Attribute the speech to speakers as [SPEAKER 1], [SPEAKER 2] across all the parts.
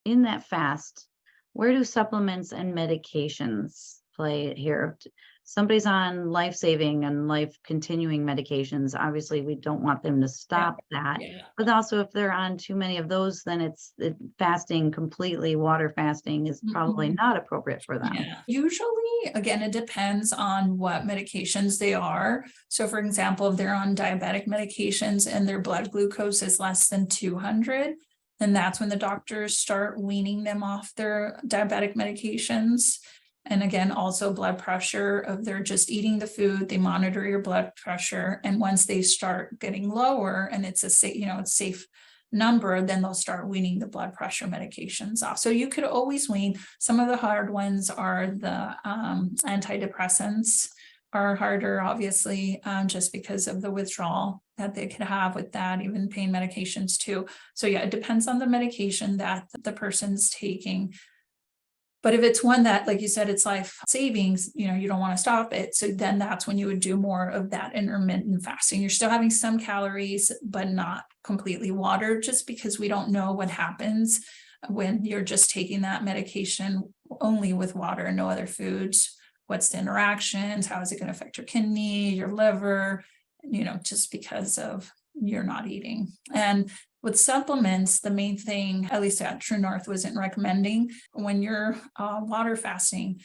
[SPEAKER 1] in that fast, where do supplements and medications play here? Somebody's on life-saving and life-continuing medications, obviously, we don't want them to
[SPEAKER 2] Yeah.
[SPEAKER 1] stop that.
[SPEAKER 2] Yeah.
[SPEAKER 1] But also, if they're on too many of those, then fasting completely, water fasting is probably
[SPEAKER 2] Mhm.
[SPEAKER 1] not appropriate for them.
[SPEAKER 2] Yeah, usually, again, it depends on what medications they are. So for example, if they're on diabetic medications and their blood glucose is less than 200, then that's when the doctors start weaning them off their diabetic medications. And again, also blood pressure, if they're just eating the food, they monitor your blood pressure. And once they start getting lower and it's it's safe number, then they'll start weaning the blood pressure medications off. So you could always wean. Some of the hard ones are the antidepressants are harder, obviously, just because of the withdrawal that they could have with that, even pain medications too. So yeah, it depends on the medication that the person's taking. But if it's one that, like you said, it's life savings, you don't want to stop it. So then that's when you would do more of that intermittent fasting. You're still having some calories, but not completely water, just because we don't know what happens when you're just taking that medication only with water and no other foods. What's the interactions? How is it going to affect your kidney, your liver, just because of you're not eating. And with supplements, the main thing, at least at True North, wasn't recommending when you're water fasting,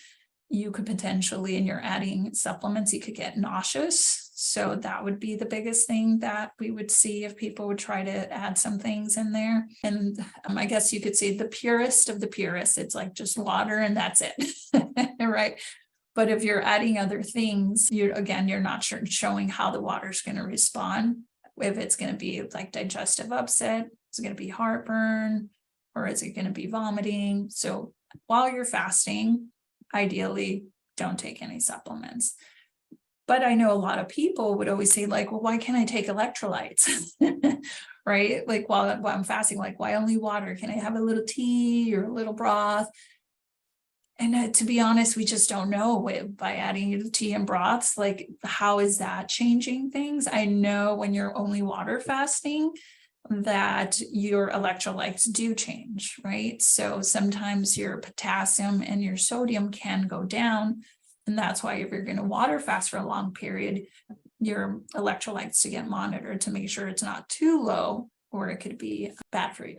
[SPEAKER 2] you could potentially, and you're adding supplements, you could get nauseous. So that would be the biggest thing that we would see if people would try to add some things in there. And I guess you could say the purest of the purest, it's like just water and that's it, right? But if you're adding other things, you're not showing how the water's going to respond. If it's going to be like digestive upset, is it going to be heartburn, or is it going to be vomiting? So while you're fasting, ideally don't take any supplements. But I know a lot of people would always say, like, well, why can't I take electrolytes? Right? Like while I'm fasting, like, why only water? Can I have a little tea or a little broth? And to be honest, we just don't know by adding tea and broths, like, how is that changing things? I know when you're only water fasting that your electrolytes do change, right? So sometimes your potassium and your sodium can go down. And that's why if you're going to water fast for a long period, your electrolytes to get monitored to make sure it's not too low, or it could be bad for you.